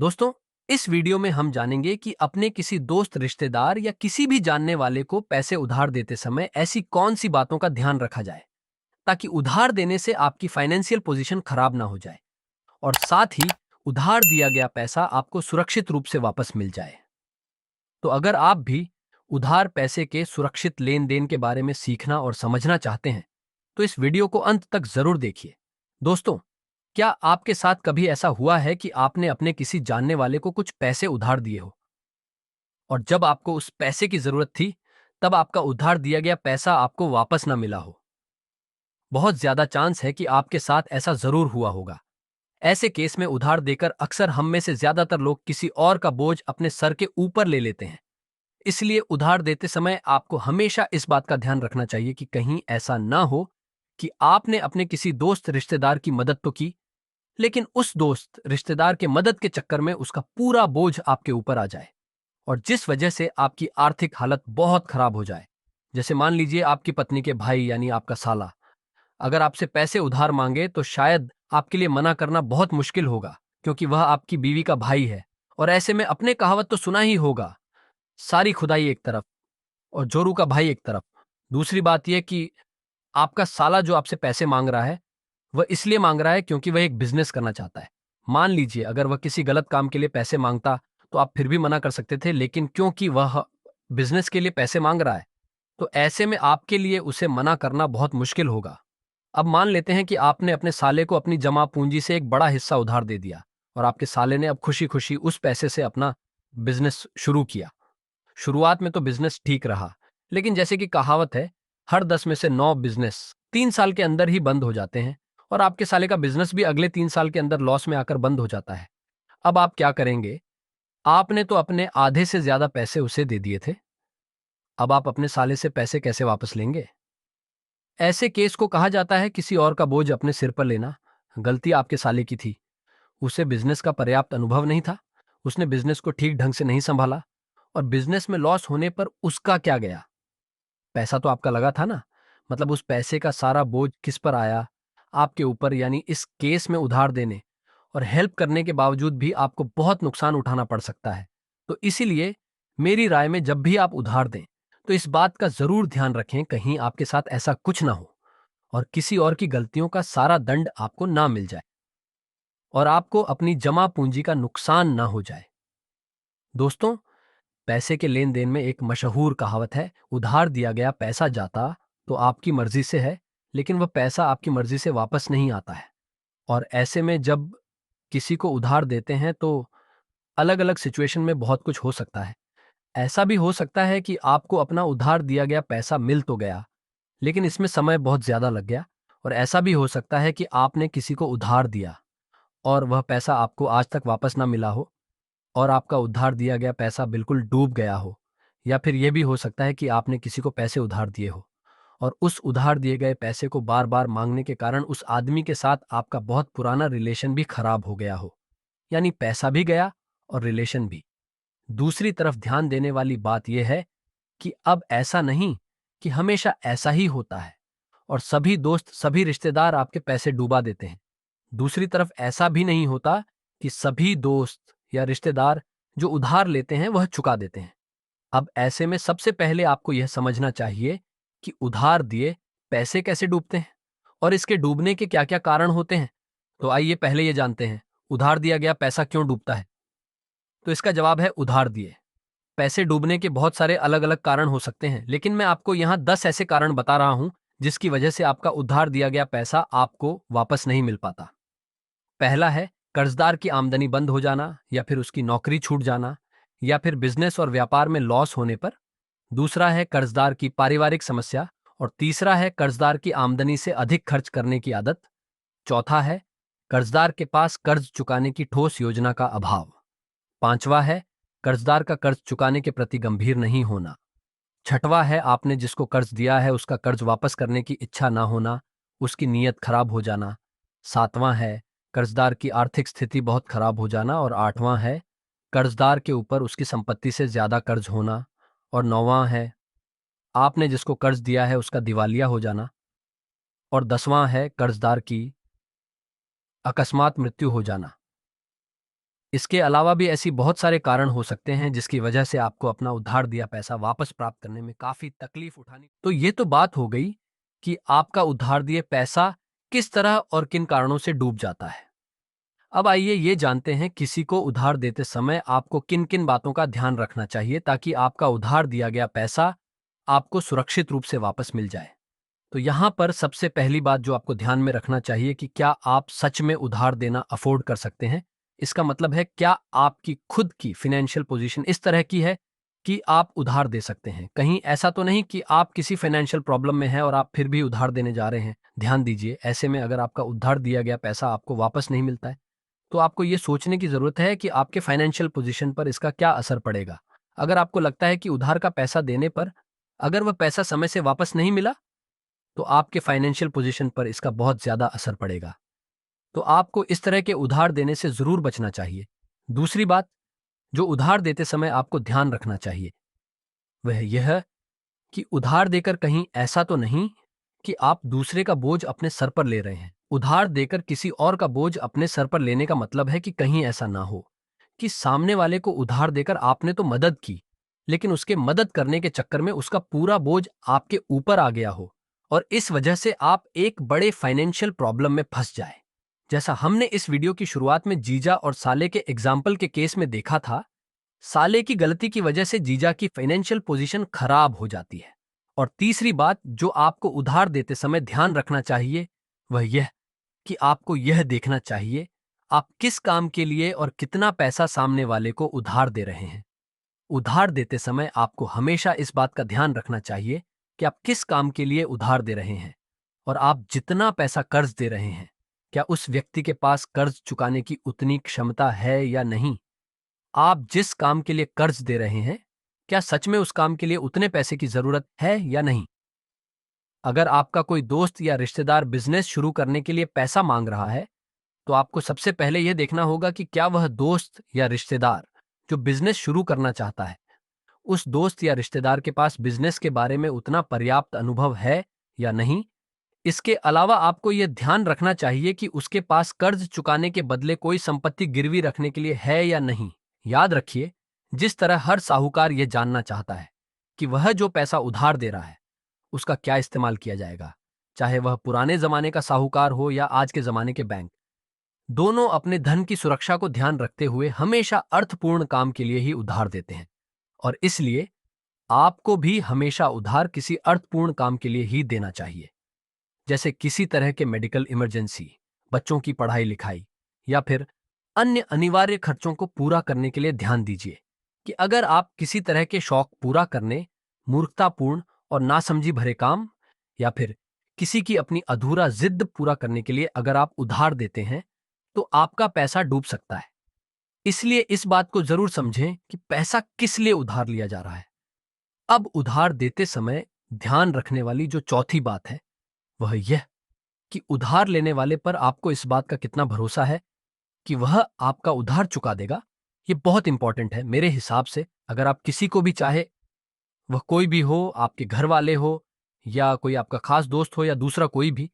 दोस्तों, इस वीडियो में हम जानेंगे कि अपने किसी दोस्त, रिश्तेदार या किसी भी जानने वाले को पैसे उधार देते समय ऐसी कौन सी बातों का ध्यान रखा जाए ताकि उधार देने से आपकी फाइनेंशियल पोजीशन खराब ना हो जाए और साथ ही उधार दिया गया पैसा आपको सुरक्षित रूप से वापस मिल जाए। तो अगर आप भी उधार पैसे के सुरक्षित लेन देन के बारे में सीखना और समझना चाहते हैं तो इस वीडियो को अंत तक जरूर देखिए। दोस्तों, क्या आपके साथ कभी ऐसा हुआ है कि आपने अपने किसी जानने वाले को कुछ पैसे उधार दिए हो और जब आपको उस पैसे की जरूरत थी तब आपका उधार दिया गया पैसा आपको वापस ना मिला हो? बहुत ज्यादा चांस है कि आपके साथ ऐसा जरूर हुआ होगा। ऐसे केस में उधार देकर अक्सर हम में से ज्यादातर लोग किसी और का बोझ अपने सर के ऊपर ले लेते हैं। इसलिए उधार देते समय आपको हमेशा इस बात का ध्यान रखना चाहिए कि कहीं ऐसा ना हो कि आपने अपने किसी दोस्त रिश्तेदार की मदद तो की, लेकिन उस दोस्त रिश्तेदार के मदद के चक्कर में उसका पूरा बोझ आपके ऊपर आ जाए और जिस वजह से आपकी आर्थिक हालत बहुत खराब हो जाए। जैसे मान लीजिए आपकी पत्नी के भाई यानी आपका साला अगर आपसे पैसे उधार मांगे तो शायद आपके लिए मना करना बहुत मुश्किल होगा, क्योंकि वह आपकी बीवी का भाई है। और ऐसे में अपने कहावत तो सुना ही होगा, सारी खुदाई एक तरफ और जोरू का भाई एक तरफ। दूसरी बात यह कि आपका साला जो आपसे पैसे मांग रहा है वह इसलिए मांग रहा है क्योंकि वह एक बिजनेस करना चाहता है। मान लीजिए अगर वह किसी गलत काम के लिए पैसे मांगता तो आप फिर भी मना कर सकते थे, लेकिन क्योंकि वह बिजनेस के लिए पैसे मांग रहा है तो ऐसे में आपके लिए उसे मना करना बहुत मुश्किल होगा। अब मान लेते हैं कि आपने अपने साले को अपनी जमा पूंजी से एक बड़ा हिस्सा उधार दे दिया और आपके साले ने अब खुशी खुशी उस पैसे से अपना बिजनेस शुरू किया। शुरुआत में तो बिजनेस ठीक रहा, लेकिन जैसे कि कहावत है, हर 10 में से 9 बिजनेस 3 साल के अंदर ही बंद हो जाते हैं और आपके साले का बिजनेस भी अगले 3 साल के अंदर लॉस में आकर बंद हो जाता है। अब आप क्या करेंगे? आपने तो अपने आधे से ज्यादा पैसे उसे दे दिए थे। अब आप अपने साले से पैसे कैसे वापस लेंगे? ऐसे केस को कहा जाता है किसी और का बोझ अपने सिर पर लेना। गलती आपके साले की थी। उसे बिजनेस का पर्याप्त अनुभव नहीं था, उसने बिजनेस को ठीक ढंग से नहीं संभाला और बिजनेस में लॉस होने पर उसका क्या गया? पैसा तो आपका लगा था ना। मतलब उस पैसे का सारा बोझ किस पर आया? आपके ऊपर। यानी इस केस में उधार देने और हेल्प करने के बावजूद भी आपको बहुत नुकसान उठाना पड़ सकता है। तो इसीलिए मेरी राय में जब भी आप उधार दें तो इस बात का जरूर ध्यान रखें कहीं आपके साथ ऐसा कुछ ना हो और किसी और की गलतियों का सारा दंड आपको ना मिल जाए और आपको अपनी जमा पूंजी का नुकसान ना हो जाए। दोस्तों, पैसे के लेन देन में एक मशहूर कहावत है, उधार दिया गया पैसा जाता तो आपकी मर्जी से है, लेकिन वह पैसा आपकी मर्जी से वापस नहीं आता है। और ऐसे में जब किसी को उधार देते हैं तो अलग अलग सिचुएशन में बहुत कुछ हो सकता है। ऐसा भी हो सकता है कि आपको अपना उधार दिया गया पैसा मिल तो गया, लेकिन इसमें समय बहुत ज्यादा लग गया। और ऐसा भी हो सकता है कि आपने किसी को उधार दिया और वह पैसा आपको आज तक वापस ना मिला हो और आपका उधार दिया गया पैसा बिल्कुल डूब गया हो। या फिर यह भी हो सकता है कि आपने किसी को पैसे उधार दिए हो और उस उधार दिए गए पैसे को बार बार मांगने के कारण उस आदमी के साथ आपका बहुत पुराना रिलेशन भी खराब हो गया हो। यानी पैसा भी गया और रिलेशन भी। दूसरी तरफ ध्यान देने वाली बात यह है कि अब ऐसा नहीं कि हमेशा ऐसा ही होता है और सभी दोस्त, सभी रिश्तेदार आपके पैसे डूबा देते हैं। दूसरी तरफ ऐसा भी नहीं होता कि सभी दोस्त या रिश्तेदार जो उधार लेते हैं वह चुका देते हैं। अब ऐसे में सबसे पहले आपको यह समझना चाहिए कि उधार दिए पैसे कैसे डूबते हैं और इसके डूबने के क्या क्या कारण होते हैं। तो आइए पहले ये जानते हैं, उधार दिया गया पैसा क्यों डूबता है। तो इसका जवाब है, उधार दिए पैसे डूबने के बहुत सारे अलग अलग कारण हो सकते हैं, लेकिन मैं आपको यहाँ 10 ऐसे कारण बता रहा हूं जिसकी वजह से आपका उधार दिया गया पैसा आपको वापस नहीं मिल पाता। पहला है कर्जदार की आमदनी बंद हो जाना या फिर उसकी नौकरी छूट जाना या फिर बिजनेस और व्यापार में लॉस होने पर। दूसरा है कर्जदार की पारिवारिक समस्या और तीसरा है कर्जदार की आमदनी से अधिक खर्च करने की आदत। चौथा है कर्जदार के पास कर्ज चुकाने की ठोस योजना का अभाव। पांचवा है कर्जदार का कर्ज चुकाने के प्रति गंभीर नहीं होना। छठवां है आपने जिसको कर्ज दिया है उसका कर्ज वापस करने की इच्छा ना होना, उसकी नीयत खराब हो जाना। सातवां है कर्जदार की आर्थिक स्थिति बहुत खराब हो जाना और आठवां है कर्जदार के ऊपर उसकी संपत्ति से ज्यादा कर्ज होना। और नौवां है आपने जिसको कर्ज दिया है उसका दिवालिया हो जाना। और 10वां है कर्जदार की अकस्मात मृत्यु हो जाना। इसके अलावा भी ऐसी बहुत सारे कारण हो सकते हैं जिसकी वजह से आपको अपना उधार दिया पैसा वापस प्राप्त करने में काफी तकलीफ उठानी। तो ये तो बात हो गई कि आपका उधार दिए पैसा किस तरह और किन कारणों से डूब जाता है। अब आइए ये जानते हैं किसी को उधार देते समय आपको किन किन बातों का ध्यान रखना चाहिए ताकि आपका उधार दिया गया पैसा आपको सुरक्षित रूप से वापस मिल जाए। तो यहाँ पर सबसे पहली बात जो आपको ध्यान में रखना चाहिए कि क्या आप सच में उधार देना अफोर्ड कर सकते हैं। इसका मतलब है क्या आपकी खुद की फाइनेंशियल पोजीशन इस तरह की है कि आप उधार दे सकते हैं। कहीं ऐसा तो नहीं कि आप किसी फाइनेंशियल प्रॉब्लम में हैं और आप फिर भी उधार देने जा रहे हैं। ध्यान दीजिए, ऐसे में अगर आपका उधार दिया गया पैसा आपको वापस नहीं मिलता है तो आपको ये सोचने की जरूरत है कि आपके फाइनेंशियल पोजीशन पर इसका क्या असर पड़ेगा। अगर आपको लगता है कि उधार का पैसा देने पर अगर वह पैसा समय से वापस नहीं मिला तो आपके फाइनेंशियल पोजीशन पर इसका बहुत ज्यादा असर पड़ेगा। तो आपको इस तरह के उधार देने से जरूर बचना चाहिए। दूसरी बात जो उधार देते समय आपको ध्यान रखना चाहिए वह यह है कि उधार देकर कहीं ऐसा तो नहीं कि आप दूसरे का बोझ अपने सर पर ले रहे हैं। उधार देकर किसी और का बोझ अपने सर पर लेने का मतलब है कि कहीं ऐसा ना हो कि सामने वाले को उधार देकर आपने तो मदद की लेकिन उसके मदद करने के चक्कर में उसका पूरा बोझ आपके ऊपर आ गया हो और इस वजह से आप एक बड़े फाइनेंशियल प्रॉब्लम में फंस जाए। जैसा हमने इस वीडियो की शुरुआत में जीजा और साले के एग्जाम्पल के केस में देखा था, साले की गलती की वजह से जीजा की फाइनेंशियल पोजीशन खराब हो जाती है। और तीसरी बात जो आपको उधार देते समय ध्यान रखना चाहिए वह यह कि आपको यह देखना चाहिए आप किस काम के लिए और कितना पैसा सामने वाले को उधार दे रहे हैं। उधार देते समय आपको हमेशा इस बात का ध्यान रखना चाहिए कि आप किस काम के लिए उधार दे रहे हैं और आप जितना पैसा कर्ज दे रहे हैं क्या उस व्यक्ति के पास कर्ज चुकाने की उतनी क्षमता है या नहीं। आप जिस काम के लिए कर्ज दे रहे हैं क्या सच में उस काम के लिए उतने पैसे की जरूरत है या नहीं। अगर आपका कोई दोस्त या रिश्तेदार बिजनेस शुरू करने के लिए पैसा मांग रहा है तो आपको सबसे पहले यह देखना होगा कि क्या वह दोस्त या रिश्तेदार जो बिजनेस शुरू करना चाहता है उस दोस्त या रिश्तेदार के पास बिजनेस के बारे में उतना पर्याप्त अनुभव है या नहीं। इसके अलावा आपको यह ध्यान रखना चाहिए कि उसके पास कर्ज चुकाने के बदले कोई संपत्ति गिरवी रखने के लिए है या नहीं। याद रखिए, जिस तरह हर साहूकार यह जानना चाहता है कि वह जो पैसा उधार दे रहा है उसका क्या इस्तेमाल किया जाएगा, चाहे वह पुराने जमाने का साहूकार हो या आज के जमाने के बैंक, दोनों अपने धन की सुरक्षा को ध्यान रखते हुए हमेशा अर्थपूर्ण काम के लिए ही उधार देते हैं। और इसलिए आपको भी हमेशा उधार किसी अर्थपूर्ण काम के लिए ही देना चाहिए, जैसे किसी तरह के मेडिकल इमरजेंसी, बच्चों की पढ़ाई लिखाई या फिर अन्य अनिवार्य खर्चों को पूरा करने के लिए ध्यान दीजिए कि अगर आप किसी तरह के शौक पूरा करने, मूर्खतापूर्ण और नासमझी भरे काम या फिर किसी की अपनी अधूरा जिद पूरा करने के लिए अगर आप उधार देते हैं तो आपका पैसा डूब सकता है। इसलिए इस बात को जरूर समझें कि पैसा किस लिए उधार लिया जा रहा है। अब उधार देते समय ध्यान रखने वाली जो चौथी बात है वह यह कि उधार लेने वाले पर आपको इस बात का कितना भरोसा है कि वह आपका उधार चुका देगा। ये बहुत इंपॉर्टेंट है मेरे हिसाब से। अगर आप किसी को भी चाहे, वह कोई भी हो, आपके घर वाले हो या कोई आपका खास दोस्त हो या दूसरा कोई भी,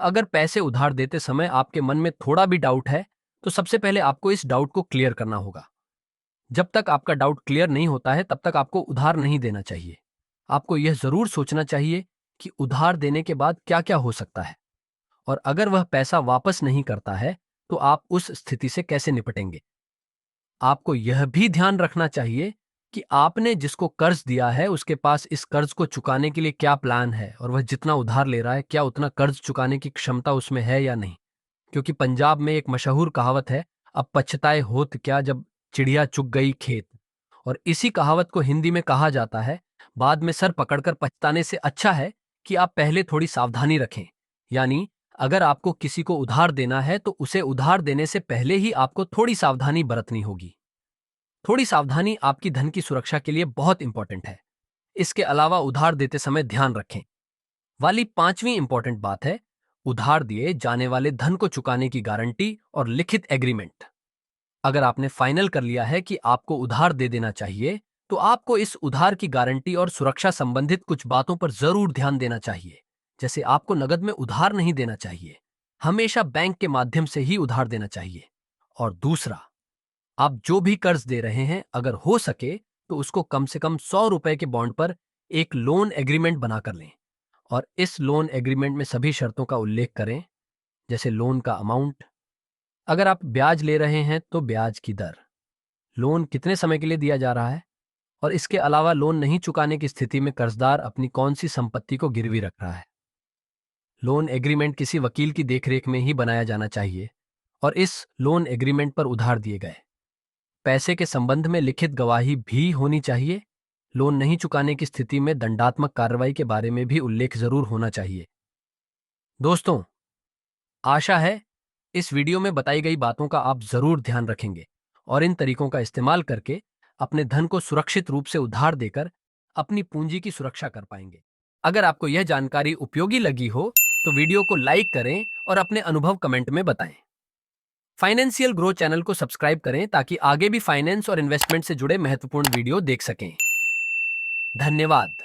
अगर पैसे उधार देते समय आपके मन में थोड़ा भी डाउट है तो सबसे पहले आपको इस डाउट को क्लियर करना होगा। जब तक आपका डाउट क्लियर नहीं होता है तब तक आपको उधार नहीं देना चाहिए। आपको यह जरूर सोचना चाहिए कि उधार देने के बाद क्या क्या हो सकता है और अगर वह पैसा वापस नहीं करता है तो आप उस स्थिति से कैसे निपटेंगे। आपको यह भी ध्यान रखना चाहिए कि आपने जिसको कर्ज दिया है उसके पास इस कर्ज को चुकाने के लिए क्या प्लान है और वह जितना उधार ले रहा है क्या उतना कर्ज चुकाने की क्षमता उसमें है या नहीं। क्योंकि पंजाब में एक मशहूर कहावत है, अब पछताए होत क्या जब चिड़िया चुग गई खेत। और इसी कहावत को हिंदी में कहा जाता है, बाद में सर पकड़कर पछताने से अच्छा है कि आप पहले थोड़ी सावधानी रखें। यानी अगर आपको किसी को उधार देना है तो उसे उधार देने से पहले ही आपको थोड़ी सावधानी बरतनी होगी। थोड़ी सावधानी आपकी धन की सुरक्षा के लिए बहुत इंपॉर्टेंट है। इसके अलावा उधार देते समय ध्यान रखें वाली पांचवी इंपॉर्टेंट बात है उधार दिए जाने वाले धन को चुकाने की गारंटी और लिखित एग्रीमेंट। अगर आपने फाइनल कर लिया है कि आपको उधार दे देना चाहिए तो आपको इस उधार की गारंटी और सुरक्षा संबंधित कुछ बातों पर जरूर ध्यान देना चाहिए। जैसे आपको नगद में उधार नहीं देना चाहिए, हमेशा बैंक के माध्यम से ही उधार देना चाहिए। और दूसरा, आप जो भी कर्ज दे रहे हैं, अगर हो सके तो उसको कम से कम 100 रुपए के बॉन्ड पर एक लोन एग्रीमेंट बनाकर लें और इस लोन एग्रीमेंट में सभी शर्तों का उल्लेख करें, जैसे लोन का अमाउंट, अगर आप ब्याज ले रहे हैं तो ब्याज की दर, लोन कितने समय के लिए दिया जा रहा है, और इसके अलावा लोन नहीं चुकाने की स्थिति में कर्जदार अपनी कौन सी संपत्ति को गिरवी रख रहा है। लोन एग्रीमेंट किसी वकील की देखरेख में ही बनाया जाना चाहिए और इस लोन एग्रीमेंट पर उधार दिए गए पैसे के संबंध में लिखित गवाही भी होनी चाहिए। लोन नहीं चुकाने की स्थिति में दंडात्मक कार्रवाई के बारे में भी उल्लेख जरूर होना चाहिए। दोस्तों, आशा है इस वीडियो में बताई गई बातों का आप जरूर ध्यान रखेंगे और इन तरीकों का इस्तेमाल करके अपने धन को सुरक्षित रूप से उधार देकर अपनी पूंजी की सुरक्षा कर पाएंगे। अगर आपको यह जानकारी उपयोगी लगी हो तो वीडियो को लाइक करें और अपने अनुभव कमेंट में बताएं। फाइनेंशियल ग्रो चैनल को सब्सक्राइब करें ताकि आगे भी फाइनेंस और इन्वेस्टमेंट से जुड़े महत्वपूर्ण वीडियो देख सकें। धन्यवाद।